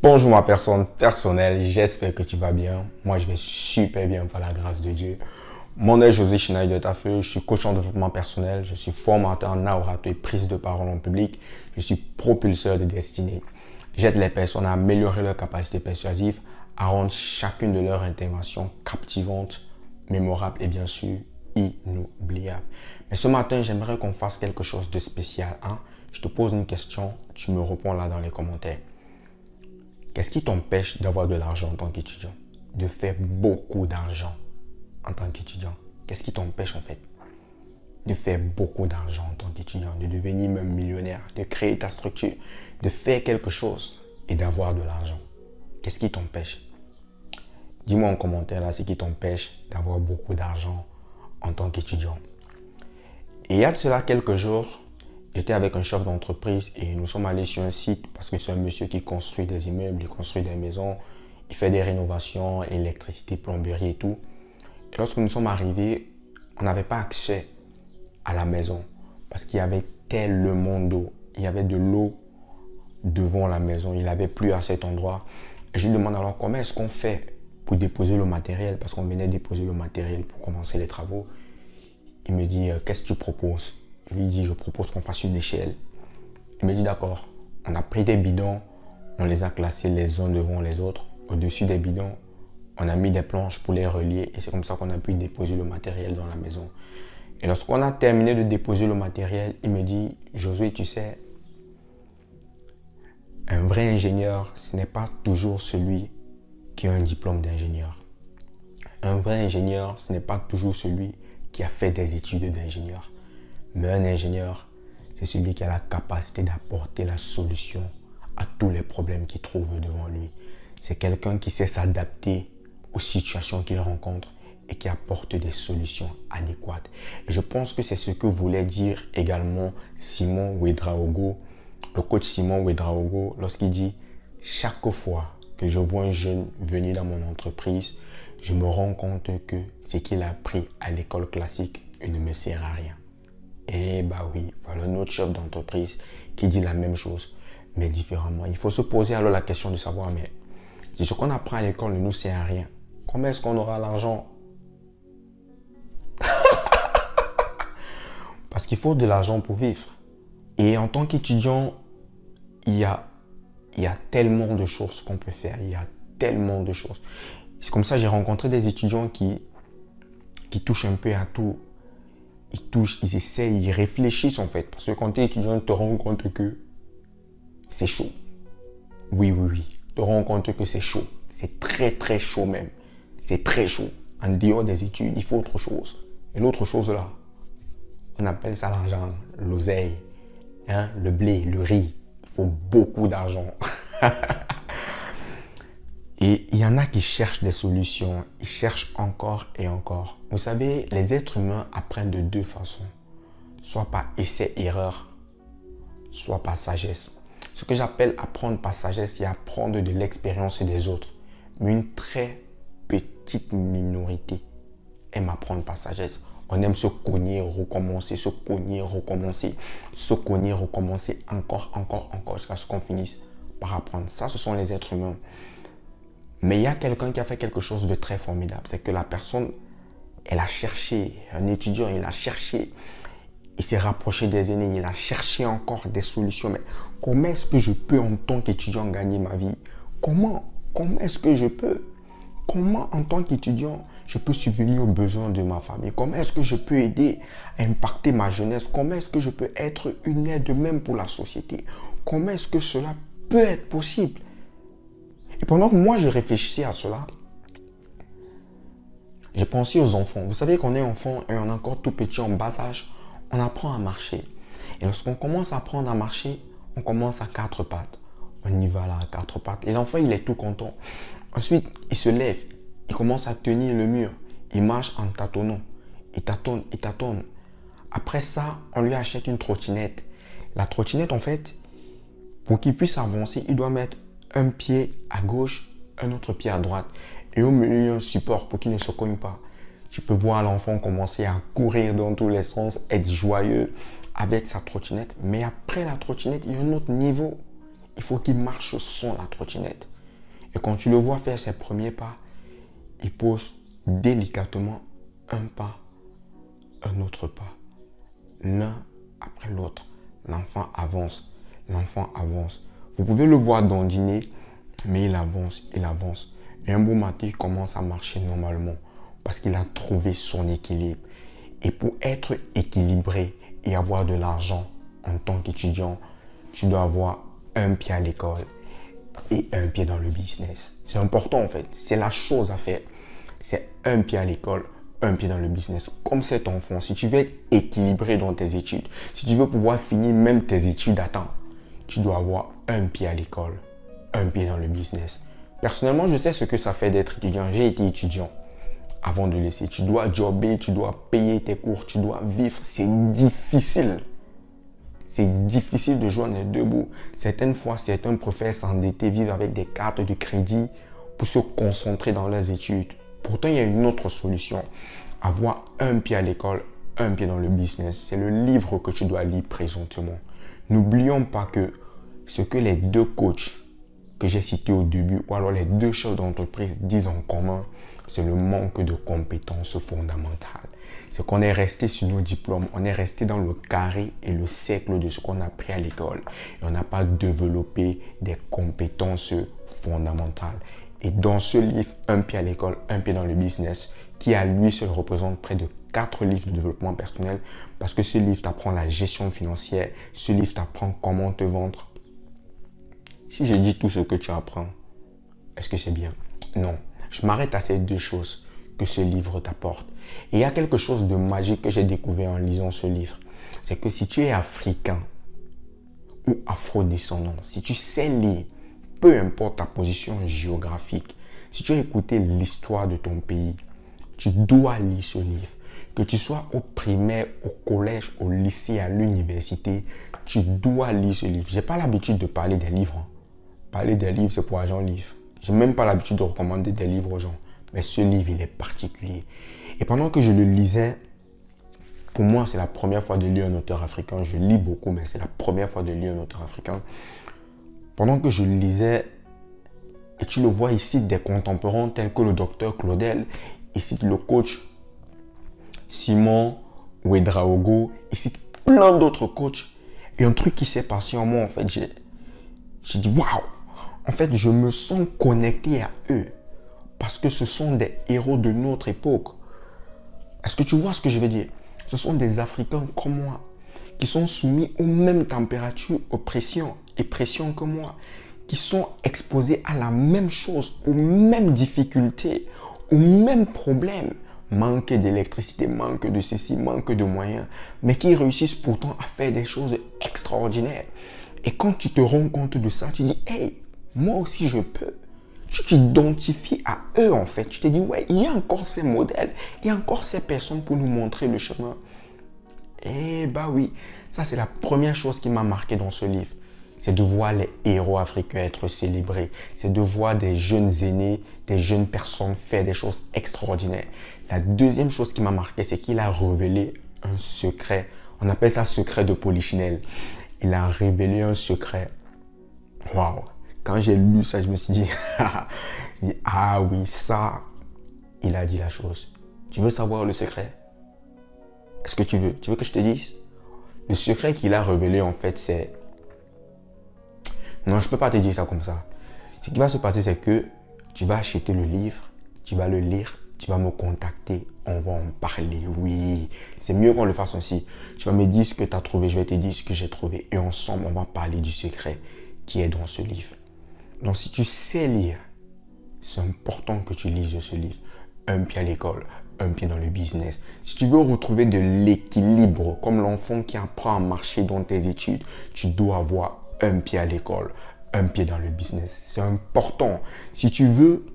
Bonjour ma personne personnelle, j'espère que tu vas bien. Moi je vais super bien par la grâce de Dieu. Mon nom est José Schneider Tafeu, je suis coach en développement personnel, je suis formateur en narrateur et prise de parole en public, je suis propulseur de destinée. J'aide les personnes à améliorer leurs capacités persuasives, à rendre chacune de leurs interventions captivantes, mémorables et bien sûr inoubliables. Mais ce matin, j'aimerais qu'on fasse quelque chose de spécial. Je te pose une question, tu me réponds là dans les commentaires. Qu'est-ce qui t'empêche d'avoir de l'argent en tant qu'étudiant? De faire beaucoup d'argent en tant qu'étudiant? Qu'est-ce qui t'empêche en fait de faire beaucoup d'argent en tant qu'étudiant, de devenir même millionnaire, de créer ta structure, de faire quelque chose et d'avoir de l'argent? Qu'est-ce qui t'empêche? Dis-moi en commentaire là ce qui t'empêche d'avoir beaucoup d'argent en tant qu'étudiant. Et il y a de cela quelques jours, j'étais avec un chef d'entreprise et nous sommes allés sur un site parce que c'est un monsieur qui construit des immeubles, il construit des maisons, il fait des rénovations, électricité, plomberie et tout. Et lorsque nous sommes arrivés, on n'avait pas accès à la maison parce qu'il y avait tellement d'eau. Il y avait de l'eau devant la maison, il n'avait plus à cet endroit. Et je lui demande alors comment est-ce qu'on fait pour déposer le matériel parce qu'on venait déposer le matériel pour commencer les travaux. Il me dit, qu'est-ce que tu proposes? Je lui dis, je propose qu'on fasse une échelle. Il me dit, d'accord. On a pris des bidons, on les a classés les uns devant les autres. Au-dessus des bidons, on a mis des planches pour les relier et c'est comme ça qu'on a pu déposer le matériel dans la maison. Et lorsqu'on a terminé de déposer le matériel, il me dit, Josué, tu sais, un vrai ingénieur, ce n'est pas toujours celui qui a un diplôme d'ingénieur. Un vrai ingénieur, ce n'est pas toujours celui qui a fait des études d'ingénieur. Mais un ingénieur, c'est celui qui a la capacité d'apporter la solution à tous les problèmes qu'il trouve devant lui. C'est quelqu'un qui sait s'adapter aux situations qu'il rencontre et qui apporte des solutions adéquates. Et je pense que c'est ce que voulait dire également Simon Ouedraogo, le coach Simon Ouedraogo, lorsqu'il dit « Chaque fois que je vois un jeune venir dans mon entreprise, je me rends compte que ce qu'il a appris à l'école classique ne me sert à rien. » Et bah oui, voilà notre chef d'entreprise qui dit la même chose, mais différemment. Il faut se poser alors la question de savoir, mais si ce qu'on apprend à l'école ne nous sert à rien, comment est-ce qu'on aura l'argent? Parce qu'il faut de l'argent pour vivre. Et en tant qu'étudiant, il y a tellement de choses qu'on peut faire. Il y a tellement de choses. C'est comme ça que j'ai rencontré des étudiants qui touchent un peu à tout. Ils touchent, ils essayent, ils réfléchissent en fait. Parce que quand tu es étudiant, tu te rends compte que c'est chaud. Oui. Tu te rends compte que c'est chaud. C'est très chaud même. C'est très chaud. En dehors des études, il faut autre chose. Et l'autre chose là, on appelle ça l'argent, l'oseille, le blé, le riz. Il faut beaucoup d'argent. Et il y en a qui cherchent des solutions, ils cherchent encore et encore. Vous savez, les êtres humains apprennent de deux façons. Soit par essai-erreur, soit par sagesse. Ce que j'appelle apprendre par sagesse, c'est apprendre de l'expérience des autres. Mais une très petite minorité aime apprendre par sagesse. On aime se cogner, recommencer, se cogner, recommencer, se cogner, recommencer encore, jusqu'à ce qu'on finisse par apprendre. Ça, ce sont les êtres humains. Mais il y a quelqu'un qui a fait quelque chose de très formidable. C'est que la personne, elle a cherché, un étudiant, il a cherché, il s'est rapproché des aînés, il a cherché encore des solutions. Mais comment est-ce que je peux en tant qu'étudiant gagner ma vie? Comment est-ce que je peux? Comment en tant qu'étudiant, je peux subvenir aux besoins de ma famille? Comment est-ce que je peux aider à impacter ma jeunesse? Comment est-ce que je peux être une aide même pour la société? Comment est-ce que cela peut être possible? Et pendant que moi, je réfléchissais à cela, j'ai pensé aux enfants. Vous savez qu'on est enfant et on est encore tout petit, en bas âge, on apprend à marcher. Et lorsqu'on commence à apprendre à marcher, on commence à quatre pattes. On y va là, à quatre pattes. Et l'enfant, il est tout content. Ensuite, il se lève, il commence à tenir le mur. Il marche en tâtonnant. Il tâtonne. Après ça, on lui achète une trottinette. La trottinette, en fait, pour qu'il puisse avancer, il doit mettre un pied à gauche, un autre pied à droite. Et au milieu, il y a un support pour qu'il ne se cogne pas. Tu peux voir l'enfant commencer à courir dans tous les sens, être joyeux avec sa trottinette. Mais après la trottinette, il y a un autre niveau. Il faut qu'il marche sans la trottinette. Et quand tu le vois faire ses premiers pas, il pose délicatement un pas, un autre pas, l'un après l'autre. L'enfant avance, l'enfant avance. Vous pouvez le voir dandiner, mais il avance, il avance. Et un beau matin, il commence à marcher normalement parce qu'il a trouvé son équilibre. Et pour être équilibré et avoir de l'argent en tant qu'étudiant, tu dois avoir un pied à l'école et un pied dans le business. C'est important en fait, c'est la chose à faire. C'est un pied à l'école, un pied dans le business. Comme cet enfant, si tu veux être équilibré dans tes études, si tu veux pouvoir finir même tes études à temps, tu dois avoir un pied à l'école, un pied dans le business. Personnellement, je sais ce que ça fait d'être étudiant. J'ai été étudiant avant de laisser. Tu dois jobber, tu dois payer tes cours, tu dois vivre. C'est difficile. C'est difficile de joindre les deux bouts. Certaines fois, certains préfèrent s'endetter, vivre avec des cartes de crédit pour se concentrer dans leurs études. Pourtant, il y a une autre solution. Avoir un pied à l'école, un pied dans le business. C'est le livre que tu dois lire présentement. N'oublions pas que ce que les deux coachs que j'ai cités au début, ou alors les deux chefs d'entreprise disent en commun, c'est le manque de compétences fondamentales. C'est qu'on est resté sur nos diplômes, on est resté dans le carré et le cercle de ce qu'on a appris à l'école. Et on n'a pas développé des compétences fondamentales. Et dans ce livre, un pied à l'école, un pied dans le business, qui à lui seul représente près de 4 livres de développement personnel, parce que ce livre t'apprend la gestion financière, ce livre t'apprend comment te vendre. Si je dis tout ce que tu apprends, est-ce que c'est bien? Non. Je m'arrête à ces deux choses que ce livre t'apporte. Et il y a quelque chose de magique que j'ai découvert en lisant ce livre. C'est que si tu es africain ou afrodescendant, si tu sais lire, peu importe ta position géographique, si tu as écouté l'histoire de ton pays, tu dois lire ce livre. Que tu sois au primaire, au collège, au lycée, à l'université, tu dois lire ce livre. Je n'ai pas l'habitude de parler des livres. Parler des livres, c'est pour agent livre. Je n'ai même pas l'habitude de recommander des livres aux gens. Mais ce livre, il est particulier. Et pendant que je le lisais, pour moi, c'est la première fois de lire un auteur africain. Je lis beaucoup, mais c'est la première fois de lire un auteur africain. Pendant que je le lisais, et tu le vois ici, des contemporains tels que le docteur Claudel, ici le coach Simon Ouedraogo, ici plein d'autres coachs. Et un truc qui s'est passé en moi, en fait, j'ai dit waouh! En fait, je me sens connecté à eux parce que ce sont des héros de notre époque. Est-ce que tu vois ce que je veux dire? Ce sont des Africains comme moi qui sont soumis aux mêmes températures, aux pressions et pressions que moi, qui sont exposés à la même chose, aux mêmes difficultés, aux mêmes problèmes. Manque d'électricité, manque de ceci, manque de moyens, mais qui réussissent pourtant à faire des choses extraordinaires. Et quand tu te rends compte de ça, tu dis, hey, moi aussi je peux. Tu t'identifies à eux en fait. Tu te dis, ouais, il y a encore ces modèles, il y a encore ces personnes pour nous montrer le chemin. Eh bah oui, ça c'est la première chose qui m'a marqué dans ce livre. C'est de voir les héros africains être célébrés. C'est de voir des jeunes aînés, des jeunes personnes faire des choses extraordinaires. La deuxième chose qui m'a marqué, c'est qu'il a révélé un secret. On appelle ça secret de Polichinelle. Il a révélé un secret. Waouh! Quand j'ai lu ça, je me suis dit, ah oui, ça, il a dit la chose. Tu veux savoir le secret? Est-ce que tu veux? Tu veux que je te dise? Le secret qu'il a révélé, en fait, c'est... Non, je ne peux pas te dire ça comme ça. Ce qui va se passer, c'est que tu vas acheter le livre, tu vas le lire, tu vas me contacter, on va en parler. Oui, c'est mieux qu'on le fasse ainsi. Tu vas me dire ce que tu as trouvé, je vais te dire ce que j'ai trouvé. Et ensemble, on va parler du secret qui est dans ce livre. Donc, si tu sais lire, c'est important que tu lises ce livre. Un pied à l'école, un pied dans le business. Si tu veux retrouver de l'équilibre, comme l'enfant qui apprend à marcher dans tes études, tu dois avoir un pied à l'école, un pied dans le business. C'est important. Si tu veux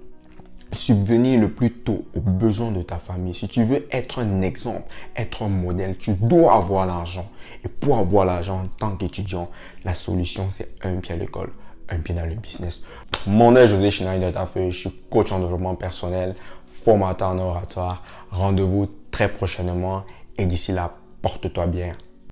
subvenir le plus tôt aux besoins de ta famille, si tu veux être un exemple, être un modèle, tu dois avoir l'argent. Et pour avoir l'argent en tant qu'étudiant, la solution, c'est un pied à l'école, un pied dans le business. Mon nom est José Schneider Tafeu, je suis coach en développement personnel, formateur en oratoire. Rendez-vous très prochainement et d'ici là, porte-toi bien.